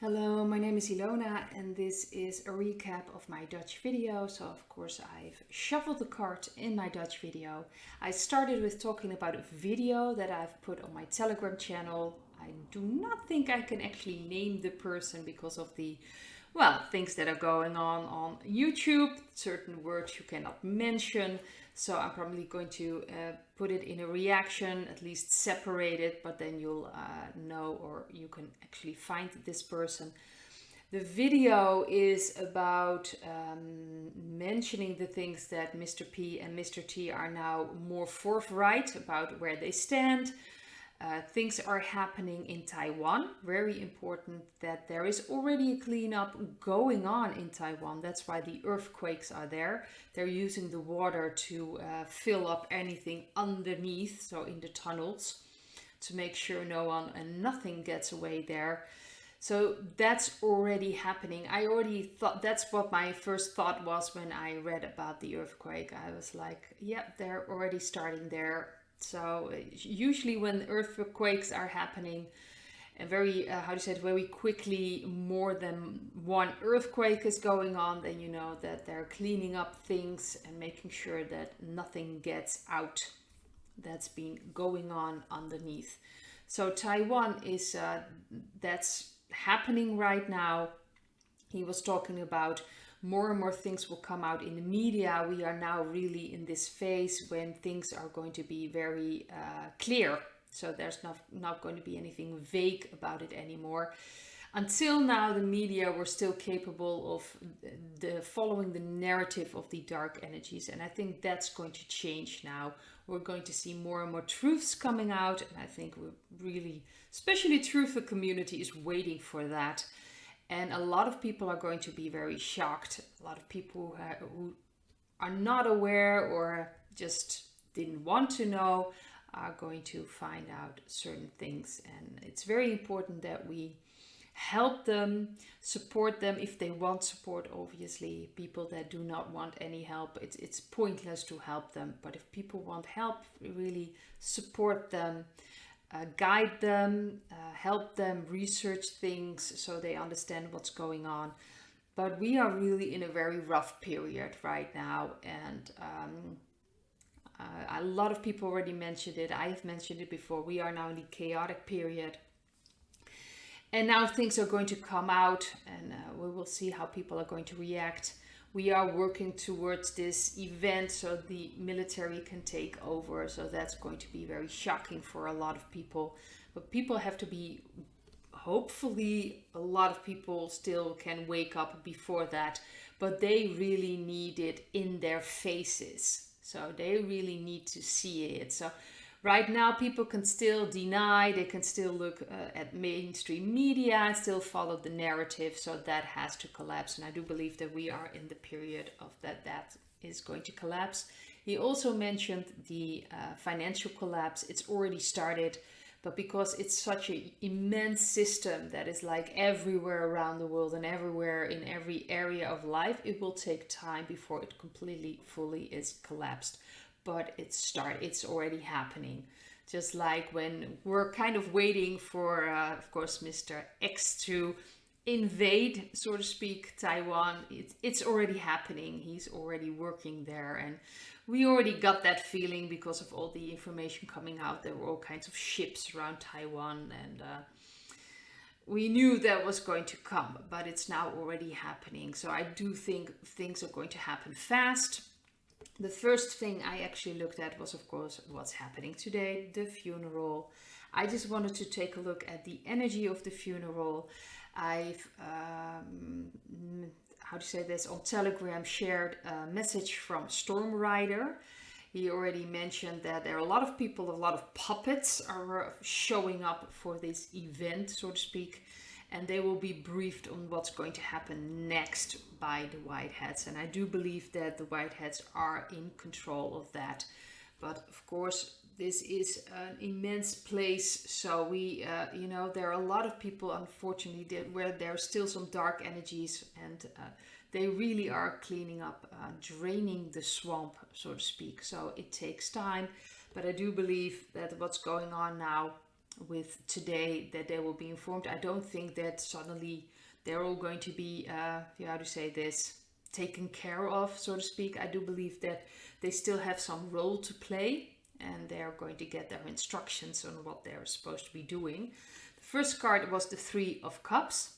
Hello, my name is Ilona and this is a recap of my Dutch video. So of course I've shuffled the card in my Dutch video. I started with talking about a video that I've put on my Telegram channel. I do not think I can actually name the person because of the, things that are going on YouTube. Certain words you cannot mention. So I'm probably going to put it in a reaction, at least separate it, but then you'll know, or you can actually find this person. The video is about mentioning the things that Mr. P and Mr. T are now more forthright about where they stand. Things are happening in Taiwan. Very important that there is already a cleanup going on in Taiwan. That's why the earthquakes are there. They're using the water to fill up anything underneath, so in the tunnels, to make sure no one and nothing gets away there. So that's already happening. I already thought that's what my first thought was when I read about the earthquake. I was like, yep, they're already starting there. So usually when earthquakes are happening, and very very quickly, more than one earthquake is going on, then you know that they're cleaning up things and making sure that nothing gets out that's been going on underneath. So Taiwan is that's happening right now. He was talking about more and more things will come out in the media. We are now really in this phase when things are going to be very clear. So there's not going to be anything vague about it anymore. Until now, the media were still capable of following the narrative of the dark energies. And I think that's going to change now. We're going to see more and more truths coming out. And I think we're really, especially the truthful community, is waiting for that. And a lot of people are going to be very shocked. A lot of people who are not aware or just didn't want to know are going to find out certain things. And it's very important that we help them, support them if they want support. Obviously, people that do not want any help, it's pointless to help them. But if people want help, really support them. Guide them, help them research things so they understand what's going on. But we are really in a very rough period right now, and a lot of people already mentioned it. I have mentioned it before. We are now in the chaotic period, and now things are going to come out, and we will see how people are going to react. We are working towards this event so the military can take over. So that's going to be very shocking for a lot of people. But people have to be, hopefully a lot of people still can wake up before that. But they really need it in their faces. So they really need to see it. So right now, people can still deny, they can still look at mainstream media and still follow the narrative. So that has to collapse. And I do believe that we are in the period of that is going to collapse. He also mentioned the financial collapse. It's already started, but because it's such an immense system that is like everywhere around the world and everywhere in every area of life, it will take time before it completely, fully is collapsed. But it's already happening. Just like when we're kind of waiting for, of course, Mr. X to invade, so to speak, Taiwan. It's already happening. He's already working there. And we already got that feeling because of all the information coming out. There were all kinds of ships around Taiwan, and we knew that was going to come, but it's now already happening. So I do think things are going to happen fast. The first thing I actually looked at was, of course, what's happening today, the funeral. I just wanted to take a look at the energy of the funeral. I've, on Telegram shared a message from Storm Rider. He already mentioned that there are a lot of people, a lot of puppets are showing up for this event, so to speak. And they will be briefed on what's going to happen next by the Whiteheads. And I do believe that the Whiteheads are in control of that. But of course, this is an immense place. So we, there are a lot of people, unfortunately, where there are still some dark energies. And they really are cleaning up, draining the swamp, so to speak. So it takes time. But I do believe that what's going on now with today that they will be informed. I don't think that suddenly they're all going to be, how to say this, taken care of, so to speak. I do believe that they still have some role to play, and they're going to get their instructions on what they're supposed to be doing. The first card was the Three of Cups.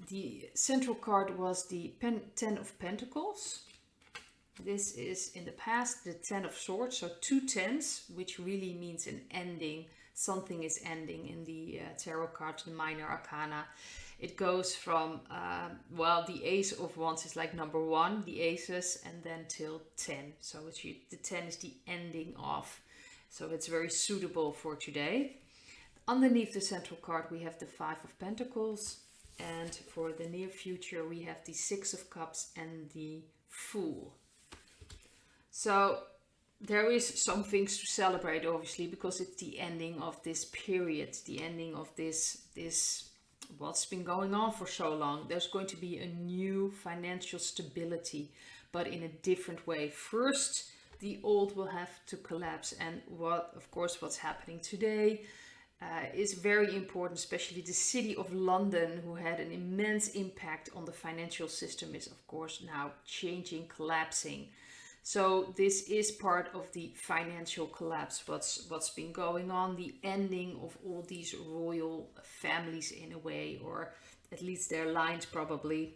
The central card was the Ten of Pentacles. This is in the past the Ten of Swords, so two tens, which really means an ending. Something is ending in the tarot cards, the minor arcana. It goes from, the Ace of Wands is like number 1, the aces, and then till 10. So the 10 is the ending of. So it's very suitable for today. Underneath the central card, we have the Five of Pentacles. And for the near future, we have the Six of Cups and the Fool. So there is some things to celebrate, obviously, because it's the ending of this period, the ending of this what's been going on for so long. There's going to be a new financial stability, but in a different way. First, the old will have to collapse, and what's happening today is very important. Especially the city of London, who had an immense impact on the financial system, is of course now changing, collapsing. So this is part of the financial collapse, what's been going on, the ending of all these royal families in a way, or at least their lines probably.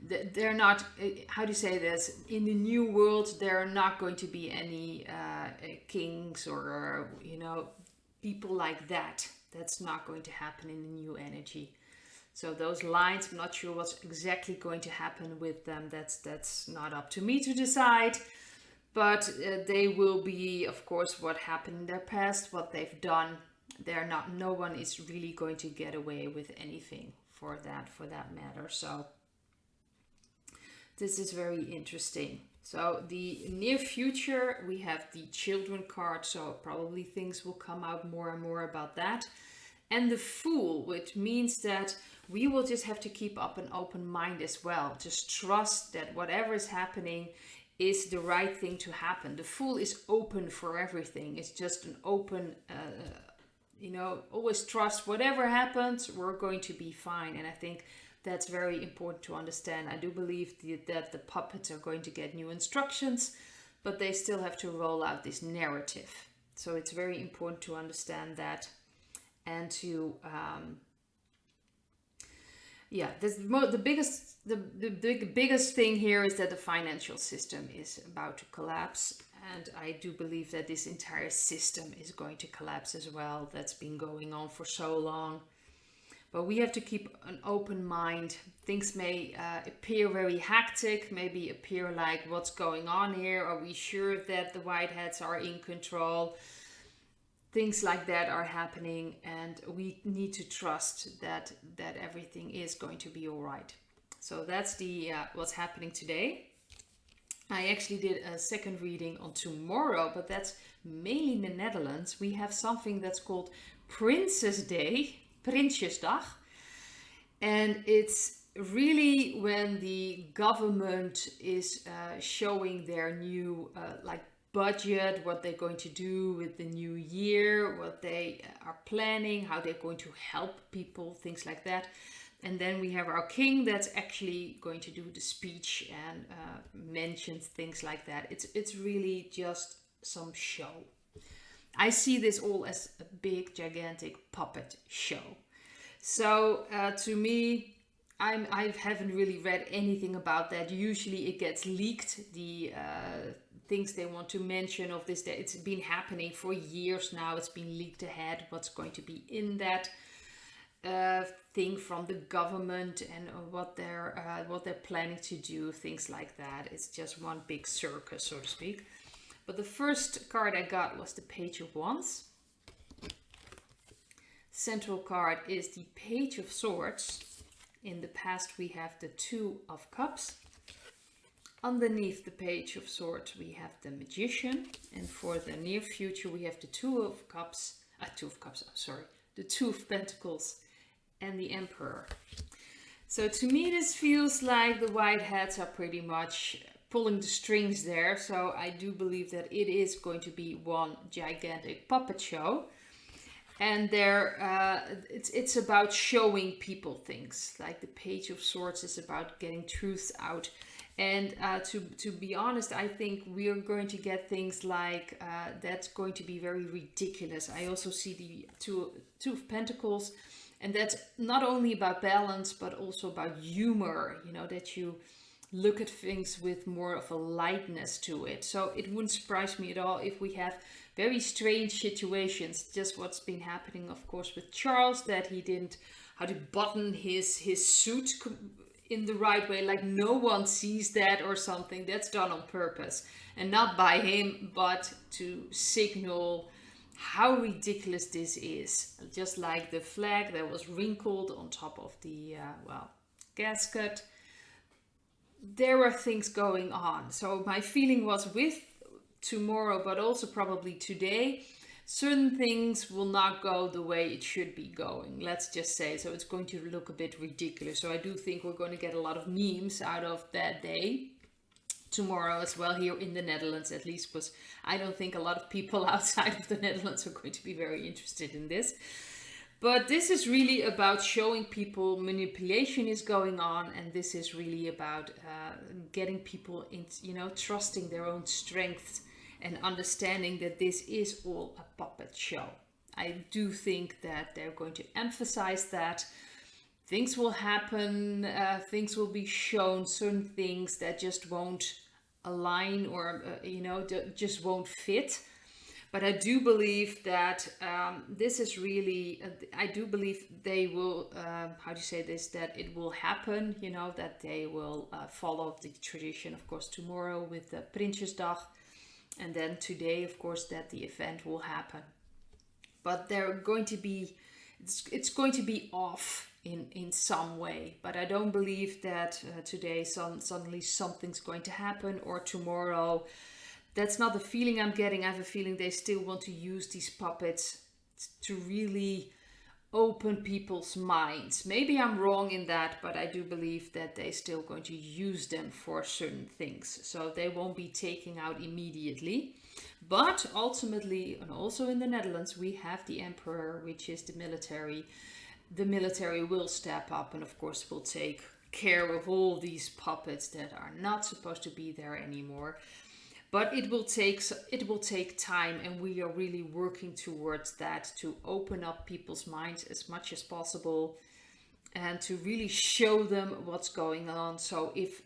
They're not, how do you say this, in the new world there are not going to be any kings or, people like that. That's not going to happen in the new energy. So those lines, I'm not sure what's exactly going to happen with them. That's not up to me to decide. But they will be, of course, what happened in their past, what they've done. No one is really going to get away with anything for that matter. So this is very interesting. So the near future, we have the Children card. So probably things will come out more and more about that. And the Fool, which means that we will just have to keep up an open mind as well. Just trust that whatever is happening is the right thing to happen. The Fool is open for everything. It's just an open, always trust whatever happens, we're going to be fine. And I think that's very important to understand. I do believe that the puppets are going to get new instructions, but they still have to roll out this narrative. So it's very important to understand that. And to the biggest thing here is that the financial system is about to collapse, and I do believe that this entire system is going to collapse as well. That's been going on for so long, but we have to keep an open mind. Things may appear very hectic, maybe appear like, what's going on here? Are we sure that the white hats are in control? Things like that are happening, and we need to trust that everything is going to be all right. So that's the what's happening today. I actually did a second reading on tomorrow, but that's mainly in the Netherlands. We have something that's called Prinsjesdag, and it's really when the government is showing their new budget, what they're going to do with the new year, what they are planning, how they're going to help people, things like that. And then we have our king that's actually going to do the speech and mentions things like that. It's really just some show. I see this all as a big, gigantic puppet show. So to me, I haven't really read anything about that. Usually it gets leaked, the things they want to mention of this. It's been happening for years now. It's been leaked ahead what's going to be in that thing from the government and what they're planning to do, things like that. It's just one big circus, so to speak. But the first card I got was the Page of Wands. Central card is the Page of Swords. In the past we have the Two of Cups. Underneath the Page of Swords we have the Magician, and for the near future we have the Two of Pentacles and the Emperor. So to me this feels like the white hats are pretty much pulling the strings there. So I do believe that it is going to be one gigantic puppet show. And it's about showing people things. Like the Page of Swords is about getting truths out. And to be honest, I think we are going to get things like that's going to be very ridiculous. I also see the Two of Pentacles, and that's not only about balance, but also about humor. You know, that you look at things with more of a lightness to it. So it wouldn't surprise me at all if we have very strange situations. Just what's been happening, of course, with Charles, that he didn't how to button his suit in the right way, like no one sees that or something. That's done on purpose, and not by him, but to signal how ridiculous this is. Just like the flag that was wrinkled on top of the gasket. There were things going on. So my feeling was with tomorrow, but also probably today, certain things will not go the way it should be going. Let's just say, so it's going to look a bit ridiculous. So I do think we're going to get a lot of memes out of that day tomorrow as well, here in the Netherlands at least, because I don't think a lot of people outside of the Netherlands are going to be very interested in this. But this is really about showing people manipulation is going on, and this is really about getting people in, trusting their own strength and understanding that this is all a puppet show. I do think that they're going to emphasize that things will happen, things will be shown, certain things that just won't align or just won't fit. But I do believe that this is really, I do believe they will, that it will happen, that they will follow the tradition, of course, tomorrow with the Prinsjesdag. And then today, of course, that the event will happen. But they're going to be, it's going to be off in some way. But I don't believe that today suddenly something's going to happen, or tomorrow. That's not the feeling I'm getting. I have a feeling they still want to use these puppets to really open people's minds. Maybe I'm wrong in that, but I do believe that they're still going to use them for certain things. So they won't be taken out immediately. But ultimately, and also in the Netherlands, we have the Emperor, which is the military. The military will step up and, of course, will take care of all these puppets that are not supposed to be there anymore. But it will take time, and we are really working towards that, to open up people's minds as much as possible and to really show them what's going on. So if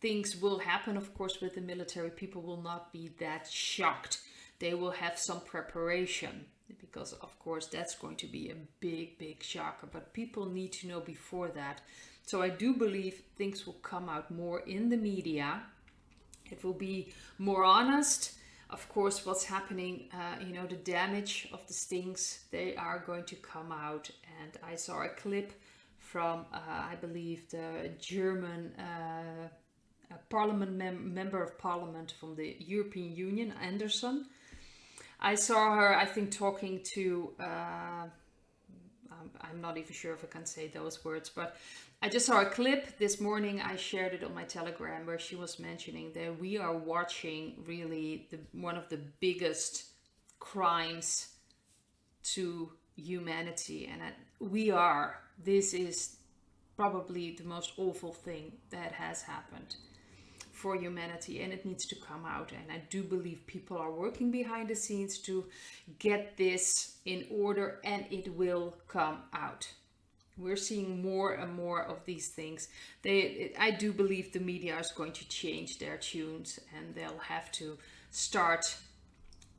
things will happen, of course, with the military, people will not be that shocked. They will have some preparation, because of course that's going to be a big shocker. But people need to know before that. So I do believe things will come out more in the media. It will be more honest. Of course, what's happening, the damage of the stings, they are going to come out. And I saw a clip from, I believe, the German member of parliament from the European Union, Anderson. I saw her, I think, talking to, I'm not even sure if I can say those words, but I just saw a clip this morning. I shared it on my Telegram, where she was mentioning that we are watching really one of the biggest crimes to humanity. And this is probably the most awful thing that has happened for humanity, and it needs to come out. And I do believe people are working behind the scenes to get this in order, and it will come out. We're seeing more and more of these things. I do believe the media is going to change their tunes, and they'll have to start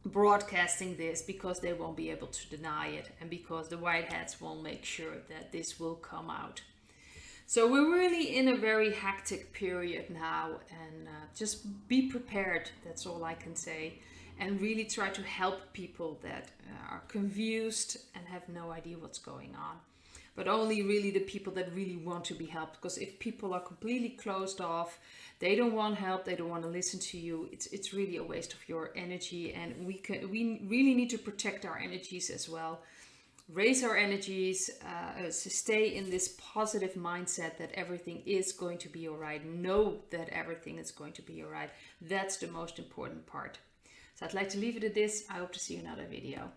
broadcasting this, because they won't be able to deny it, and because the white hats will make sure that this will come out. So we're really in a very hectic period now, and just be prepared. That's all I can say. And really try to help people that are confused and have no idea what's going on. But only really the people that really want to be helped. Because if people are completely closed off, they don't want help, they don't want to listen to you, it's really a waste of your energy. And we really need to protect our energies as well. raise our energies, to stay in this positive mindset that everything is going to be all right. Know that everything is going to be all right. That's the most important part. So I'd like to leave it at this. I hope to see you in another video.